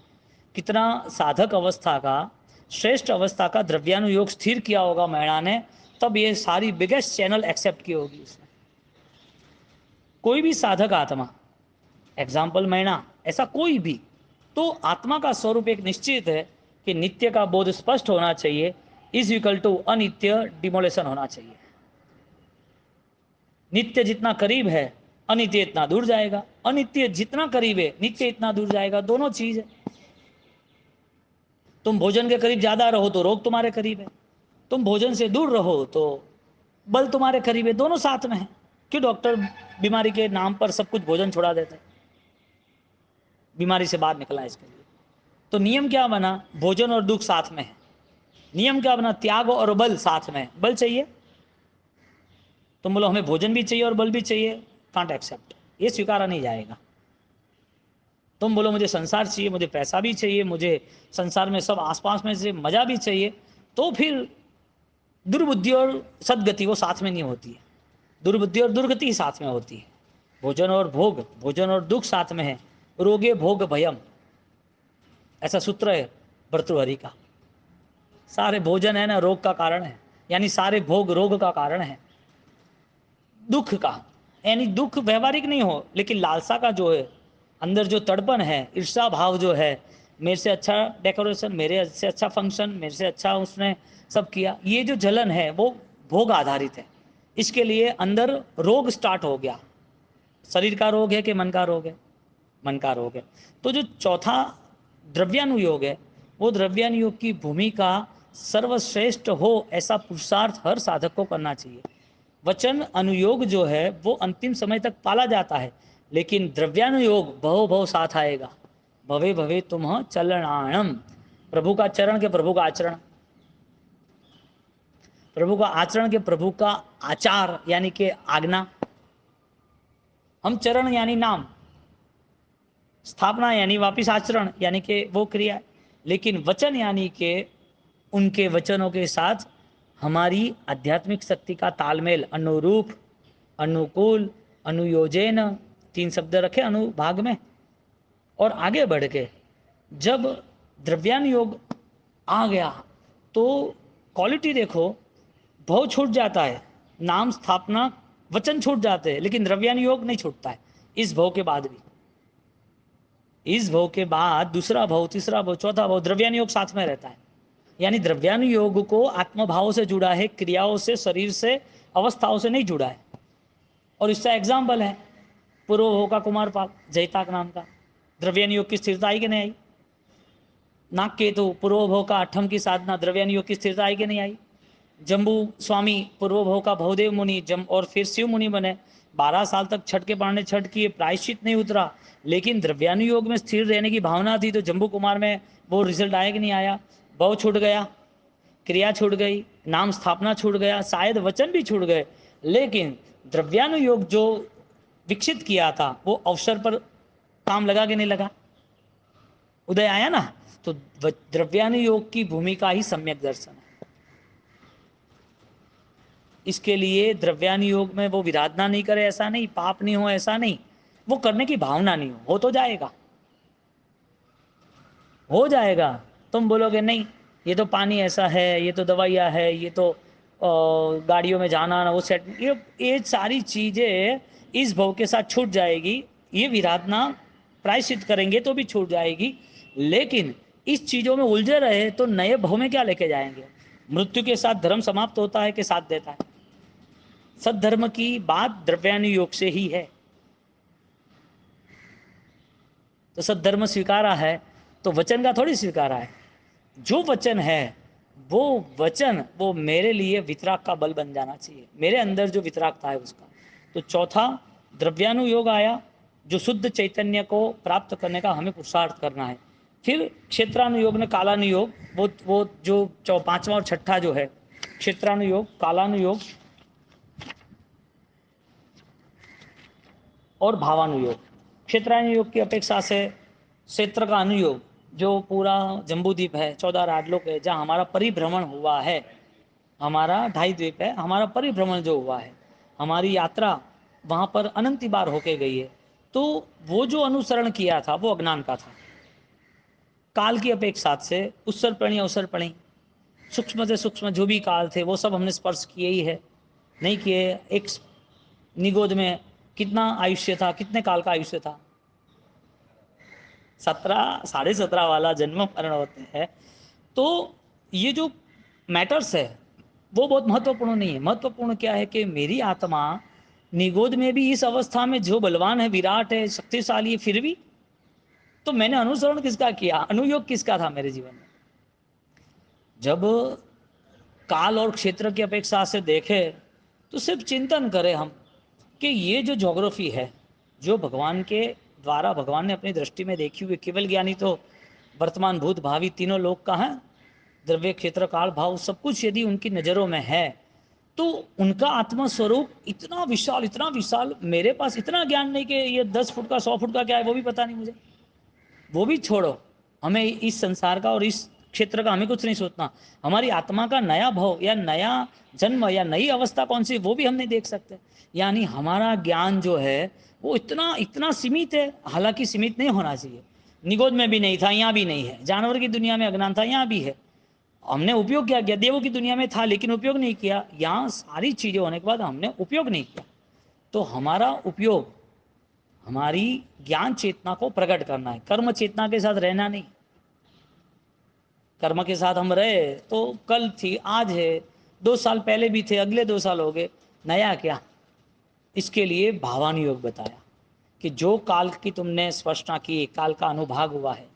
कितना साधक अवस्था का श्रेष्ठ अवस्था का द्रव्यानुयोग स्थिर किया होगा मैणा ने, तब ये सारी बिगेस्ट चैनल एक्सेप्ट की होगी उसने। कोई भी साधक आत्मा, एग्जाम्पल मैणा, ऐसा कोई भी, तो आत्मा का स्वरूप एक निश्चित है कि नित्य का बोध स्पष्ट होना चाहिए, इज इक्वल टू अनित्य डिमोलेशन होना चाहिए। नित्य जितना करीब है अनित्य इतना दूर जाएगा, अनित्य जितना करीब है नित्य इतना दूर जाएगा, दोनों चीज है। तुम भोजन के करीब ज्यादा रहो तो रोग तुम्हारे करीब है, तुम भोजन से दूर रहो तो बल तुम्हारे करीब है, दोनों साथ में है। क्यों डॉक्टर बीमारी के नाम पर सब कुछ भोजन छुड़ा देते हैं, बीमारी से बाहर निकला इसके लिए। तो नियम क्या बना, भोजन और दुख साथ में है। नियम क्या बना, त्याग और बल साथ में है। बल चाहिए, तुम बोलो हमें भोजन भी चाहिए और बल भी चाहिए, कांट एक्सेप्ट, ये स्वीकारा नहीं जाएगा। तुम बोलो मुझे संसार चाहिए, मुझे पैसा भी चाहिए, मुझे संसार में सब आसपास में से मजा भी चाहिए, तो फिर दुर्बुद्धि और सदगति वो साथ में नहीं होती है, दुर्बुद्धि और दुर्गति साथ में होती है। भोजन और भोग, भोजन और दुख साथ में है। रोगे भोग भयम, ऐसा सूत्र है भर्तृहरि का। सारे भोजन है ना रोग का कारण है, यानी सारे भोग रोग का कारण है, दुख का। यानी दुख व्यवहारिक नहीं हो, लेकिन लालसा का जो है अंदर जो तड़पन है, ईर्षा भाव जो है, मेरे से अच्छा डेकोरेशन, मेरे से अच्छा फंक्शन, मेरे से अच्छा उसने सब किया, ये जो जलन है वो भोग आधारित है। इसके लिए अंदर रोग स्टार्ट हो गया। शरीर का रोग है कि मन का रोग है, मन का रोग है। तो जो चौथा द्रव्यानुयोग है, वो द्रव्यानुयोग की भूमिका सर्वश्रेष्ठ हो ऐसा पुरुषार्थ हर साधक को करना चाहिए। वचन अनुयोग जो है वो अंतिम समय तक पाला जाता है, लेकिन द्रव्यानुयोग भव भव साथ आएगा। भवे भवे तुम चलनाणम, प्रभु का चरण के प्रभु का आचरण, प्रभु का आचरण के प्रभु का आचार यानी कि आज्ञा। हम चरण यानी नाम, स्थापना यानी वापिस आचरण यानी कि वो क्रिया, लेकिन वचन यानी कि उनके वचनों के साथ हमारी आध्यात्मिक शक्ति का तालमेल, अनुरूप, अनुकूल, अनुयोजन, 3 शब्द रखे अनुभाग में। और आगे बढ़ के जब द्रव्यानुयोग आ गया तो क्वालिटी देखो, भव छूट जाता है, नाम स्थापना वचन छूट जाते हैं, लेकिन द्रव्यानुयोग नहीं छूटता है इस भव के बाद भी। इस भव के बाद दूसरा भव, तीसरा भव, चौथा भव, द्रव्यानुयोग साथ में रहता है। यानी द्रव्यानुयोग को आत्मभाव से जुड़ा है, क्रियाओं से, शरीर से, अवस्थाओं से नहीं जुड़ा है। और इसका एग्जाम्पल है पूर्व भव का कुमारपाल जयताक नाम का, द्रव्यानुयोग की स्थिरता आई कि नहीं आई। नाग केतु पूर्व भव का अठम की साधना, द्रव्यानुयोग की स्थिरता आई कि नहीं आई। जम्बू स्वामी पूर्व भव का भवदेव मुनि और फिर शिव मुनि बने, 12 साल तक छठ के पढ़ने छठ किए, प्रायश्चित नहीं उतरा, लेकिन द्रव्यानुयोग में स्थिर रहने की भावना थी, तो जम्बू कुमार में वो रिजल्ट आया कि नहीं आया। भव छूट गया, क्रिया छूट गई, नाम स्थापना छूट गया, शायद वचन भी छूट गए, लेकिन द्रव्यानुयोग जो विकसित किया था वो अवसर पर काम लगा कि नहीं लगा, उदय आया ना। तो द्रव्यानुयोग की भूमिका ही सम्यक दर्शन है। इसके लिए द्रव्यानुयोग में वो विराधना नहीं करे ऐसा नहीं, पाप नहीं हो ऐसा नहीं, वो करने की भावना नहीं हो तो जाएगा, हो जाएगा। तुम बोलोगे नहीं ये तो पानी ऐसा है, ये तो दवाइयाँ है, ये तो गाड़ियों में जाना ना वो सेट, ये सारी चीज़ें इस भव के साथ छूट जाएगी। ये विराधना प्रायश्चित करेंगे तो भी छूट जाएगी, लेकिन इस चीज़ों में उलझे रहे तो नए भव में क्या लेके जाएंगे। मृत्यु के साथ धर्म समाप्त होता है कि साथ देता है। सद्धर्म की बात द्रव्यानुयोग से ही है। तो सद्धर्म स्वीकारा है तो वचन का थोड़ी स्वीकारा है। जो वचन है वो वचन वो मेरे लिए वितराग का बल बन जाना चाहिए, मेरे अंदर जो वितरागता है उसका। तो चौथा द्रव्यानुयोग आया, जो शुद्ध चैतन्य को प्राप्त करने का हमें पुरुषार्थ करना है। फिर क्षेत्रानुयोग ने कालानुयोग, वो जो पांचवा और छठा जो है, क्षेत्रानुयोग, कालानुयोग और भावानुयोग। क्षेत्रानुयोग की अपेक्षा से क्षेत्र का अनुयोग, जो पूरा जम्बूद्वीप है, 14 राजलोक है, जहाँ हमारा परिभ्रमण हुआ है, हमारा 2.5 द्वीप है, हमारा परिभ्रमण जो हुआ है, हमारी यात्रा वहाँ पर अनंत बार होके गई है, तो वो जो अनुसरण किया था वो अज्ञान का था। काल की अपेक्षा से उत्सर प्रणी अवसर प्रणी सूक्ष्म से सूक्ष्म जो भी काल थे वो सब हमने स्पर्श किए ही है, नहीं किए। एक निगोद में कितना आयुष्य था, कितने काल का आयुष्य था? 17, 17.5 वाला जन्म मरण होते हैं। तो ये जो मैटर्स है वो बहुत महत्वपूर्ण नहीं है। महत्वपूर्ण क्या है कि मेरी आत्मा निगोद में भी इस अवस्था में जो बलवान है, विराट है, शक्तिशाली है, फिर भी तो मैंने अनुसरण किसका किया, अनुयोग किसका था मेरे जीवन में? जब काल और क्षेत्र की अपेक्षा से देखें तो सिर्फ चिंतन करें हम कि ये जो ज्योग्राफी है, जो भगवान के द्वारा भगवान ने अपनी दृष्टि में देखी हुई, केवल ज्ञानी तो वर्तमान भूत भावी तीनों लोक का है, द्रव्य क्षेत्र काल भाव सब कुछ यदि उनकी नज़रों में है तो उनका आत्मा स्वरूप इतना विशाल, इतना विशाल। मेरे पास इतना ज्ञान नहीं कि ये 10 फुट का 100 फुट का क्या है वो भी पता नहीं मुझे। वो भी छोड़ो, हमें इस संसार का और इस क्षेत्र का हमें कुछ नहीं सोचना। हमारी आत्मा का नया भाव या नया जन्म या नई अवस्था कौन सी वो भी हम नहीं देख सकते। यानी हमारा ज्ञान जो है वो इतना इतना सीमित है। हालांकि सीमित नहीं होना चाहिए, निगोद में भी नहीं था, यहाँ भी नहीं है। जानवर की दुनिया में अज्ञान था, यहाँ भी है। हमने उपयोग क्या किया? देवों की दुनिया में था लेकिन उपयोग नहीं किया। यहाँ सारी चीज़ें होने के बाद हमने उपयोग नहीं किया। तो हमारा उपयोग हमारी ज्ञान चेतना को प्रकट करना है, कर्म चेतना के साथ रहना नहीं। कर्म के साथ हम रहे तो कल थी, आज है, 2 साल पहले भी थे, अगले 2 साल हो गए, नया क्या? इसके लिए भावानुयोग बताया कि जो काल की तुमने स्पष्टता की, काल का अनुभाग हुआ है,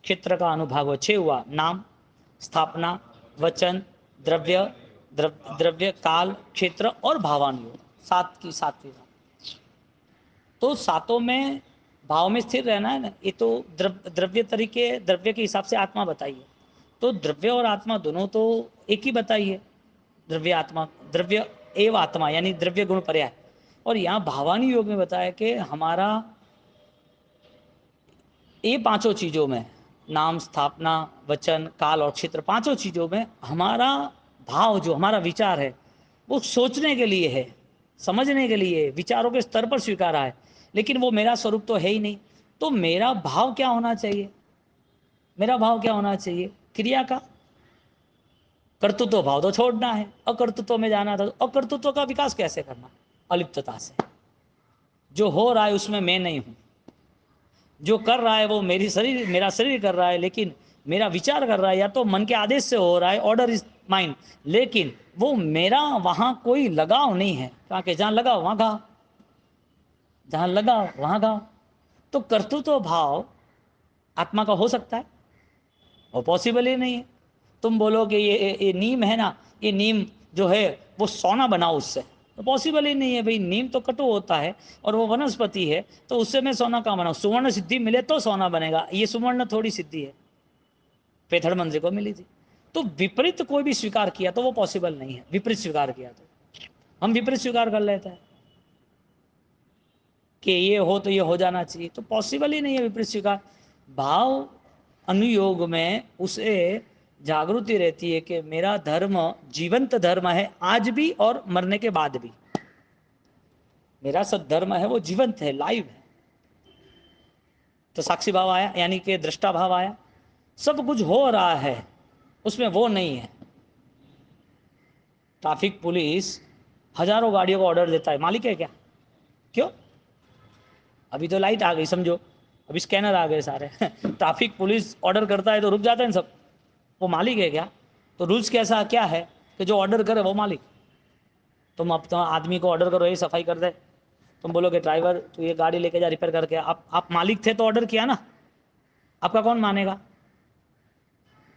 क्षेत्र का अनुभाग हुआ, 6 हुआ, नाम, स्थापना, वचन, द्रव्य, द्रव्य, काल, क्षेत्र और भावानुयोग, 7 की 7वीं। तो सातों में भाव में स्थिर रहना है ना। ये तो द्रव्य तरीके, द्रव्य के हिसाब से आत्मा बताइए, तो द्रव्य और आत्मा दोनों तो एक ही बताइए। द्रव्य आत्मा, द्रव्य एवं आत्मा यानी द्रव्य गुण पर्याय। और यहाँ भावानी योग में बताया कि हमारा ये 5 चीज़ों में, नाम, स्थापना, वचन, काल और क्षेत्र, 5 चीज़ों में हमारा भाव, जो हमारा विचार है वो सोचने के लिए है, समझने के लिए, विचारों के स्तर पर स्वीकारा है, लेकिन वो मेरा स्वरूप तो है ही नहीं। तो मेरा भाव क्या होना चाहिए? मेरा भाव क्या होना चाहिए? क्रिया का। कर्तृत्व भाव तो छोड़ना है, अकर्तृत्व में जाना था। तो अकर्तृत्व का विकास कैसे करना? अलिप्तता से। जो हो रहा है उसमें मैं नहीं हूं, जो कर रहा है वो मेरा शरीर कर रहा है, लेकिन मेरा विचार कर रहा है, या तो मन के आदेश से हो रहा है, ऑर्डर इज माइंड, लेकिन वो मेरा वहां कोई लगाव नहीं है। कहा कि जहां लगाओ वहां गाओ, जहां लगाओ वहां गाओ। तो कर्तृत्व भाव आत्मा का हो सकता है? वो पॉसिबल ही नहीं है। तुम बोलो कि ये नीम है ना, ये नीम जो है वो सोना बनाओ उससे, तो पॉसिबल ही नहीं है भाई। नीम तो कटु होता है और वो वनस्पति है, तो उससे मैं सोना कहाँ बनाऊँ? सुवर्ण सिद्धि मिले तो सोना बनेगा, ये सुवर्ण थोड़ी सिद्धि है, पेथड़ मंत्री को मिली थी। तो विपरीत कोई भी स्वीकार किया तो वो पॉसिबल नहीं है। विपरीत स्वीकार किया तो हम विपरीत स्वीकार कर लेते हैं कि ये हो तो ये हो जाना चाहिए, तो पॉसिबल ही नहीं है विपरीत स्वीकार। भाव अनुयोग में उसे जागृति रहती है कि मेरा धर्म जीवंत धर्म है, आज भी और मरने के बाद भी। मेरा सद्धर्म है वो जीवंत है, लाइव है। तो साक्षी भाव आया, यानी कि दृष्टा भाव आया। सब कुछ हो रहा है, उसमें वो नहीं है। ट्रैफिक पुलिस हजारों गाड़ियों को ऑर्डर देता है, मालिक है क्या? क्यों? अभी तो लाइट आ गई समझो, अभी स्कैनर आ गए सारे ट्रैफिक पुलिस ऑर्डर करता है तो रुक जाते हैं सब, वो मालिक है क्या? तो रूल्स कैसा क्या है कि जो ऑर्डर करे वो मालिक। तुम अब तो आदमी को ऑर्डर करो ये सफाई कर दे, तुम बोलोगे ड्राइवर तू ये गाड़ी लेके जा रिपेयर करके, आप मालिक थे तो ऑर्डर किया ना, आपका कौन मानेगा?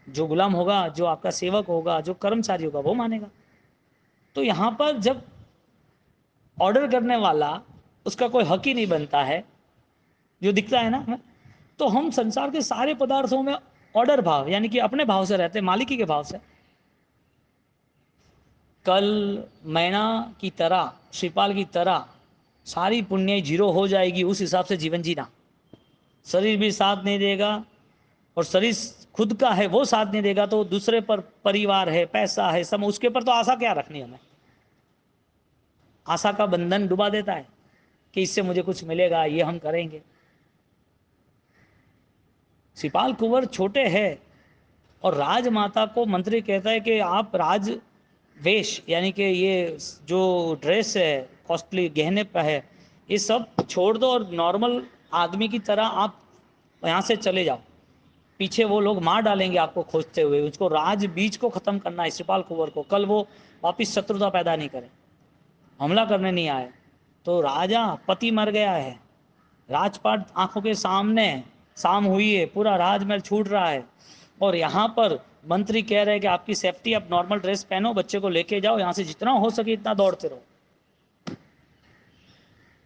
जो गुलाम होगा, जो आपका सेवक होगा, जो कर्मचारी होगा वो मानेगा। तो यहाँ पर जब ऑर्डर करने वाला, उसका कोई हक ही नहीं बनता है, जो दिखता है ना, तो हम संसार के सारे पदार्थों में ऑर्डर भाव यानी कि अपने भाव से रहते, मालिकी के भाव से। कल मैना की तरह, श्रीपाल की तरह सारी पुण्य जीरो हो जाएगी, उस हिसाब से जीवन जीना। शरीर भी साथ नहीं देगा, और शरीर खुद का है वो साथ नहीं देगा, तो दूसरे पर परिवार है, पैसा है, समय, उसके पर तो आशा क्या रखनी हमें? आशा का बंधन डुबा देता है कि इससे मुझे कुछ मिलेगा, ये हम करेंगे। शिपाल कुंवर छोटे हैं और राजमाता को मंत्री कहता है कि आप राज वेश यानी कि ये जो ड्रेस है कॉस्टली गहने पे है ये सब छोड़ दो और नॉर्मल आदमी की तरह आप यहाँ से चले जाओ, पीछे वो लोग मार डालेंगे आपको खोजते हुए। उसको राज बीज को ख़त्म करना है शिपाल कुंवर को, कल वो वापिस शत्रुता पैदा नहीं करे, हमला करने नहीं आए। तो राजा पति मर गया है, राजपाट आंखों के सामने शाम हुई है, पूरा राजमहल छूट रहा है और यहाँ पर मंत्री कह रहे हैं कि आपकी सेफ्टी, आप नॉर्मल ड्रेस पहनो, बच्चे को लेके जाओ, यहाँ से जितना हो सके इतना दौड़ते रहो।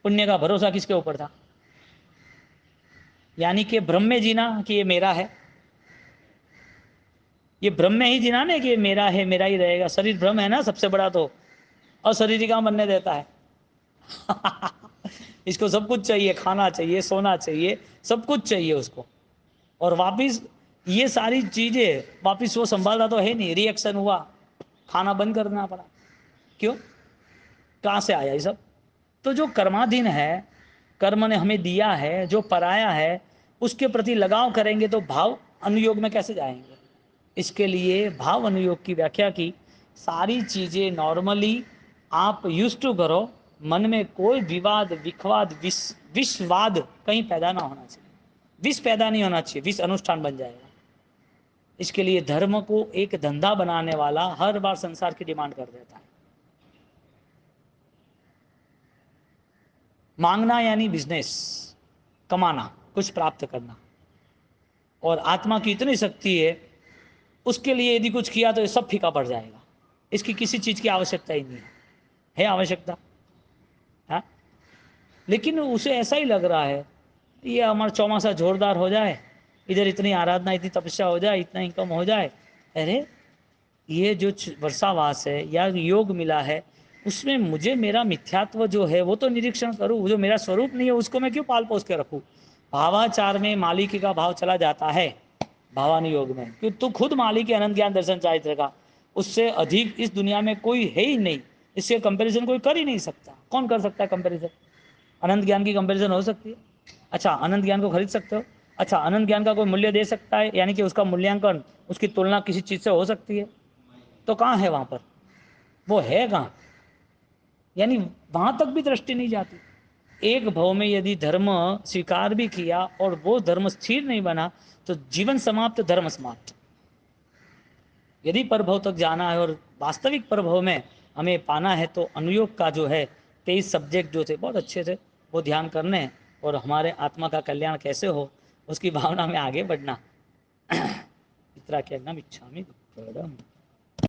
पुण्य का भरोसा किसके ऊपर था? यानी कि भ्रम में जीना कि ये मेरा है, ये भ्रम में ही जीना ना कि ये मेरा है, मेरा ही रहेगा। शरीर भ्रम है ना सबसे बड़ा, तो अशरीरी का बनने देता है। इसको सब कुछ चाहिए, खाना चाहिए, सोना चाहिए, सब कुछ चाहिए उसको, और वापिस ये सारी चीजें वापिस वो संभालता तो है नहीं, रिएक्शन हुआ, खाना बंद करना पड़ा। क्यों? कहाँ से आया ये सब? तो जो कर्माधीन है, कर्म ने हमें दिया है, जो पराया है उसके प्रति लगाव करेंगे तो भाव अनुयोग में कैसे जाएंगे? इसके लिए भाव अनुयोग की व्याख्या की, सारी चीजें नॉर्मली आप यूज टू करो, मन में कोई विवाद विखवाद विषवाद कहीं पैदा ना होना चाहिए, विष पैदा नहीं होना चाहिए, विष अनुष्ठान बन जाएगा। इसके लिए धर्म को एक धंधा बनाने वाला हर बार संसार की डिमांड कर देता है। मांगना यानी बिजनेस, कमाना, कुछ प्राप्त करना, और आत्मा की इतनी शक्ति है उसके लिए यदि कुछ किया तो ये सब फीका पड़ जाएगा, इसकी किसी चीज की आवश्यकता ही नहीं है आवश्यकता? हाँ, लेकिन उसे ऐसा ही लग रहा है ये हमारा चौमासा जोरदार हो जाए, इधर इतनी आराधना, इतनी तपस्या हो जाए, इतना इनकम हो जाए, अरे ये जो वर्षावास है या योग मिला है उसमें मुझे मेरा मिथ्यात्व जो है वो तो निरीक्षण करूँ, जो मेरा स्वरूप नहीं है उसको मैं क्यों पाल पोस के रखूँ? भावाचार में मालिकी का भाव चला जाता है, भावानुयोग में, क्योंकि तू खुद मालिक के अनंत ज्ञान दर्शन चारित्र का, उससे अधिक इस दुनिया में कोई है ही नहीं, इससे कंपैरिजन कोई कर ही नहीं सकता। कौन कर सकता है कंपैरिजन? अनंत ज्ञान की कंपैरिजन हो सकती है? अच्छा, अनंत ज्ञान को खरीद सकते हो? अच्छा, अनंत ज्ञान का कोई मूल्य दे सकता है, यानी कि उसका मूल्यांकन, उसकी तुलना किसी चीज़ से हो सकती है? तो कहाँ है वहाँ पर? वो है कहाँ? यानी वहाँ तक भी दृष्टि नहीं जाती। एक भाव में यदि धर्म स्वीकार भी किया और वो धर्म स्थिर नहीं बना तो जीवन समाप्त, धर्म समाप्त। यदि परभव तक जाना है और वास्तविक परभव में हमें पाना है तो अनुयोग का जो है 23 सब्जेक्ट जो थे बहुत अच्छे थे, वो ध्यान करने और हमारे आत्मा का कल्याण कैसे हो उसकी भावना में आगे बढ़ना। इतना कहना इच्छामि।